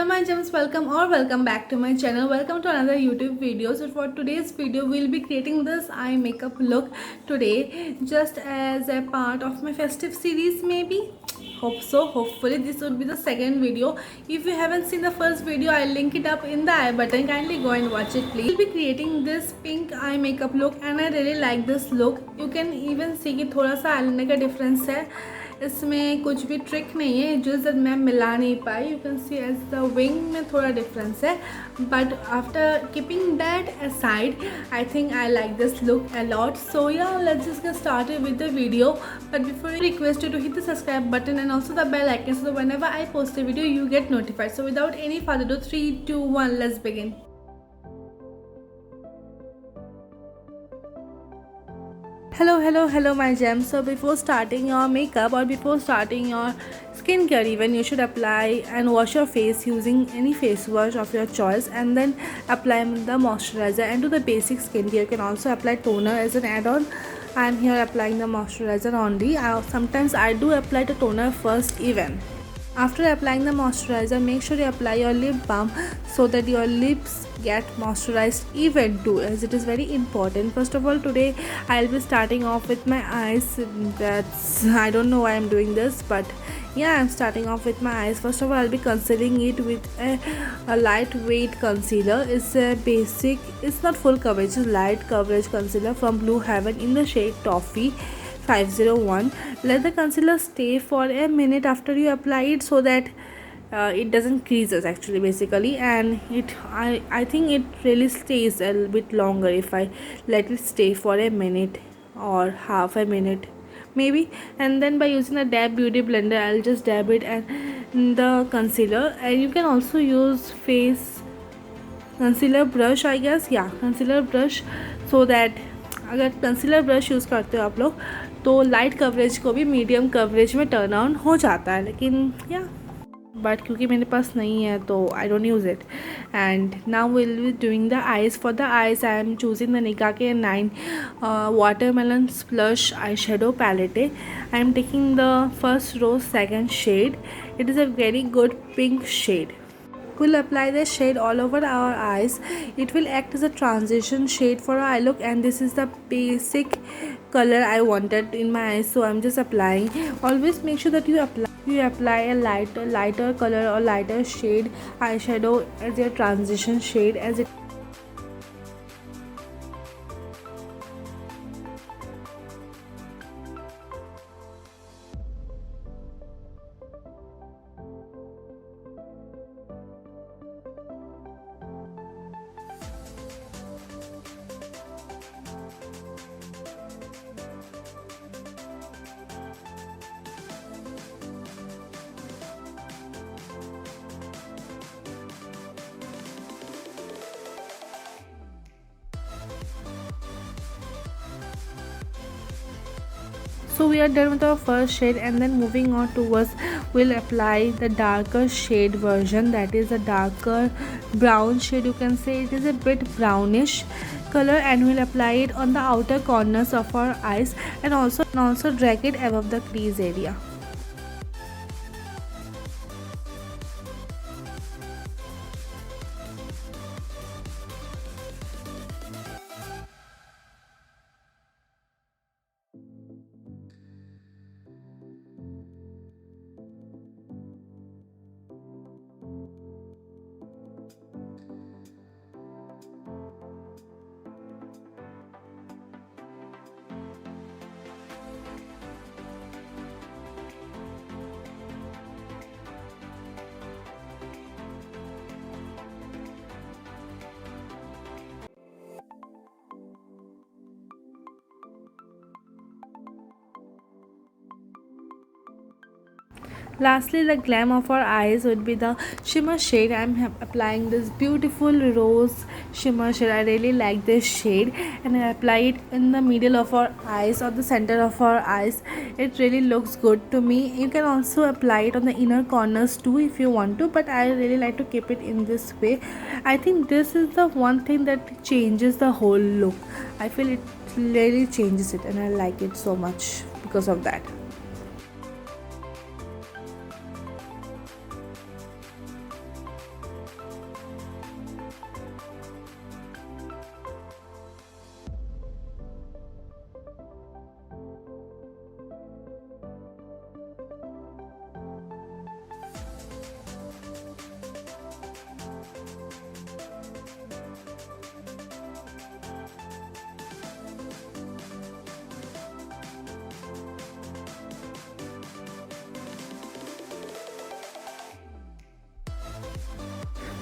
Hello my gems, welcome back to my channel. Welcome to another YouTube video. So for today's video we'll be creating this eye makeup look today, just as a part of my festive series maybe. Hope so. Hopefully this would be the second video. If you haven't seen the first video, I'll link it up in the I button. Kindly go and watch it please. We'll be creating this pink eye makeup look and I really like this look. You can even see कि थोड़ा सा eyeliner का difference है. इसमें कुछ भी trick नहीं है, जस्ट दैट मैं मिला नहीं पाई. You can see as the wing में थोड़ा डिफरेंस है, but after keeping that aside I think I like this look a lot. So yeah let's just get started with the video. But before request you to hit the subscribe button and also the bell icon so that whenever I post a video you get notified. So without any further ado, 3 2 1, let's begin. Hello my gems. So before starting your makeup or before starting your skincare even, you should apply and wash your face using any face wash of your choice and then apply the moisturizer. And to the basic skincare you can also apply toner as an add-on. I am here applying the moisturizer only. Sometimes I do apply the toner first even. After applying the moisturizer, make sure you apply your lip balm so that your lips get moisturized even too, as it is very important. First of all, today I'll be starting off with my eyes. I don't know why I'm doing this, but yeah, I'm starting off with my eyes. First of all, I'll be concealing it with a lightweight concealer. It's a basic, it's not full coverage, it's light coverage concealer from Blue Heaven in the shade Toffee 501. Let the concealer stay for a minute after you apply it so that it doesn't creases actually basically, and I think it really stays a little bit longer if I let it stay for a minute or half a minute maybe. And then by using a dab beauty blender, I'll just dab it and the concealer. And you can also use face concealer brush, I guess, yeah, concealer brush, so that अगर concealer brush use करते हो आप लोग तो light coverage को भी medium coverage में turn on हो जाता है, लेकिन या बट क्योंकि मेरे पास नहीं है तो I don't use it. And now will be doing the eyes. For the eyes I am choosing the Nykaa के 9 watermelon splash eye shadow palette. I am taking the first row second shade. It is a very good pink shade. We'll apply the shade all over our eyes. It will act as a transition shade for our eye look, and this is the basic color I wanted in my eyes, so I'm just applying. Always make sure that you apply a lighter color or lighter shade eyeshadow as your transition shade, as it So we are done with our first shade, and then moving on towards, we'll apply the darker shade version, that is a darker brown shade. You can say it is a bit brownish color, and we'll apply it on the outer corners of our eyes and also drag it above the crease area. Lastly, the glam of our eyes would be the shimmer shade. I'm applying this beautiful rose shimmer shade. I really like this shade, and I apply it in the middle of our eyes or the center of our eyes. It really looks good to me. You can also apply it on the inner corners too if you want to, but I really like to keep it in this way. I think this is the one thing that changes the whole look. I feel it really changes it, and I like it so much because of that.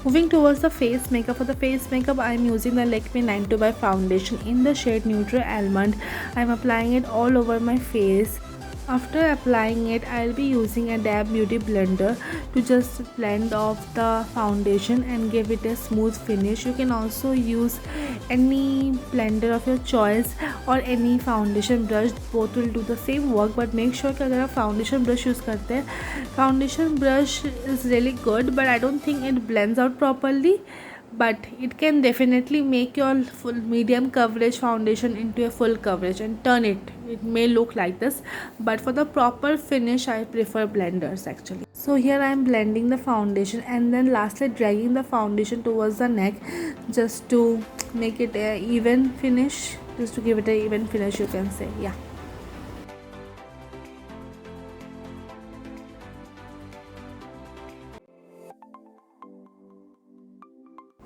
Moving towards the face makeup. For the face makeup, I am using the Lakme 925 foundation in the shade Neutral Almond. I am applying it all over my face. After applying it, I'll be using a Dab Beauty blender to just blend off the foundation and give it a smooth finish. You can also use any blender of your choice or any foundation brush, both will do the same work, but make sure कि अगर आप foundation brush use करते हैं, foundation brush is really good, but I don't think it blends out properly, but it can definitely make your full medium coverage foundation into a full coverage and turn it may look like this, but for the proper finish I prefer blenders actually. So here I am blending the foundation and then lastly dragging the foundation towards the neck just to make it a even finish, just to give it a even finish, you can say. Yeah.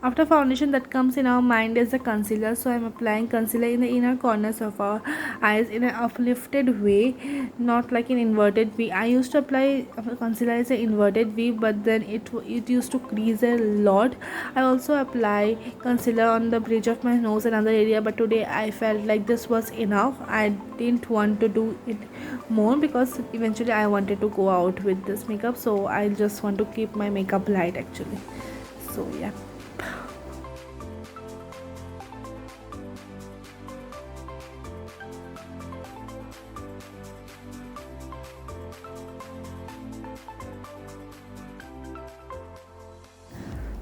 After foundation, that comes in our mind is the concealer. So I'm applying concealer in the inner corners of our eyes in an uplifted way, not like an inverted V. I used to apply concealer as an inverted V, but then it used to crease a lot. I also apply concealer on the bridge of my nose and other area, but today I felt like this was enough. I didn't want to do it more because eventually I wanted to go out with this makeup, so I just want to keep my makeup light actually. So yeah.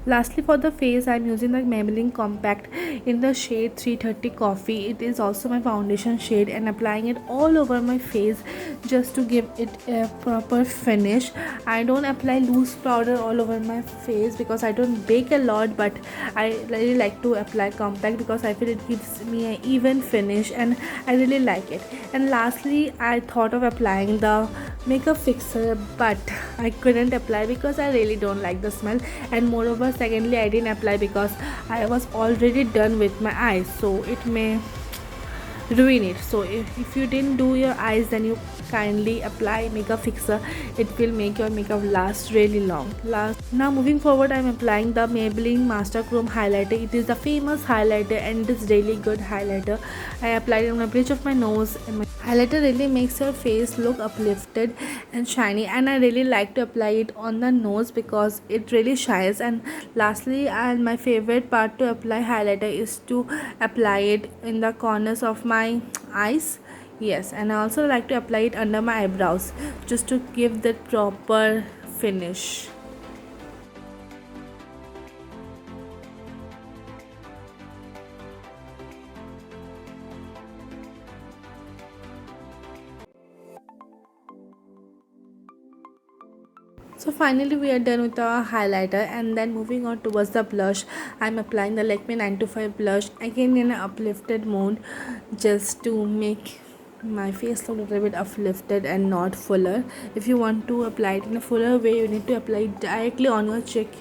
Lastly, for the face, I am using the Maybelline Compact in the shade 330 Coffee. It is also my foundation shade and applying it all over my face just to give it a proper finish. I don't apply loose powder all over my face because I don't bake a lot, but I really like to apply compact because I feel it gives me an even finish and I really like it. And lastly, I thought of applying the makeup fixer, but I couldn't apply because I really don't like the smell, and moreover secondly I didn't apply because I was already done with my eyes, so it may ruin it. So if you didn't do your eyes, then you kindly apply makeup fixer. It will make your makeup last really long. Now moving forward, I'm applying the Maybelline Master Chrome highlighter. It is the famous highlighter and it is really good highlighter. I applied it on the bridge of my nose, and my highlighter really makes your face look uplifted and shiny, and I really like to apply it on the nose because it really shines. And lastly, and my favorite part to apply highlighter is to apply it in the corners of my eyes. Yes, and I also like to apply it under my eyebrows just to give that proper finish. So finally we are done with our highlighter, and then moving on towards the blush. I'm applying the Lakme 925 blush again in an uplifted mode just to make my face look a little bit uplifted and not fuller. If you want to apply it in a fuller way, you need to apply it directly on your cheek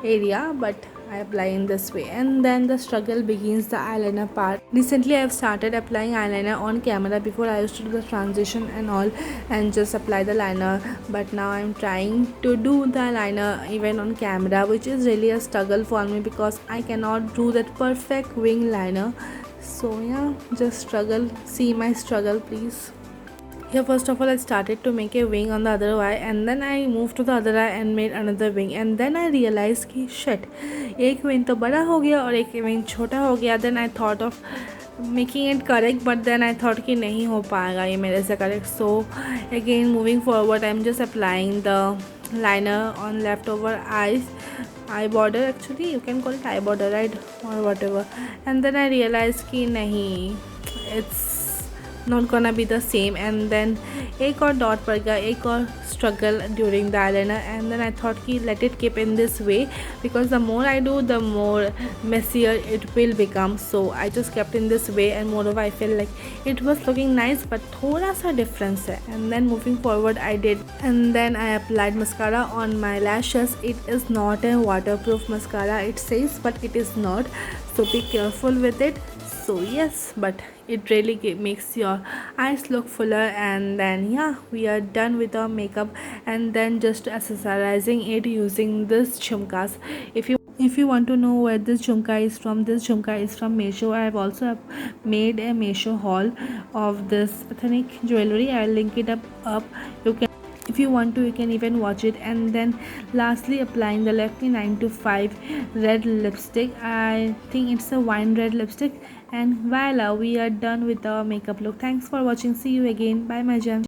area, but I apply in this way. And then the struggle begins, the eyeliner part. Recently I have started applying eyeliner on camera. Before I used to do the transition and all and just apply the liner, but now I'm trying to do the eyeliner even on camera, which is really a struggle for me because I cannot do that perfect wing liner. So yeah, just struggle. See my struggle please. Here first of all I started to make a wing on the other eye, and then I moved to the other eye and made another wing, and then I realized कि shit, एक wing तो बड़ा हो गया और एक wing छोटा हो गया. Then I thought of making it correct, but then I thought कि नहीं हो पाएगा ये मेरे से correct. So again moving forward, I'm just applying the liner on leftover eye border, actually you can call it eye border, right, or whatever. And then I realized कि नहीं, it's not gonna be the same, and then एक और dot पड़ गया, एक और struggle during the eyeliner. And then I thought कि let it keep in this way because the more I do, the more messier it will become. So I just kept in this way, and moreover I felt like it was looking nice, but थोड़ा सा difference है. And then moving forward I did, and then I applied mascara on my lashes. It is not a waterproof mascara, it says, but it is not, so be careful with it. So yes, but it really makes your eyes look fuller. And then yeah, we are done with our makeup, and then just accessorizing it using this chumkas. If you If you want to know where this jhumka is from, this jhumka is from Meesho. I have also made a Meesho haul of this ethnic jewelry. I'll link it up. You can, if you want to, you can even watch it. And then lastly, applying the Lakme 925 red lipstick. I think it's a wine red lipstick. And voila, we are done with our makeup look. Thanks for watching. See you again. Bye, my gem.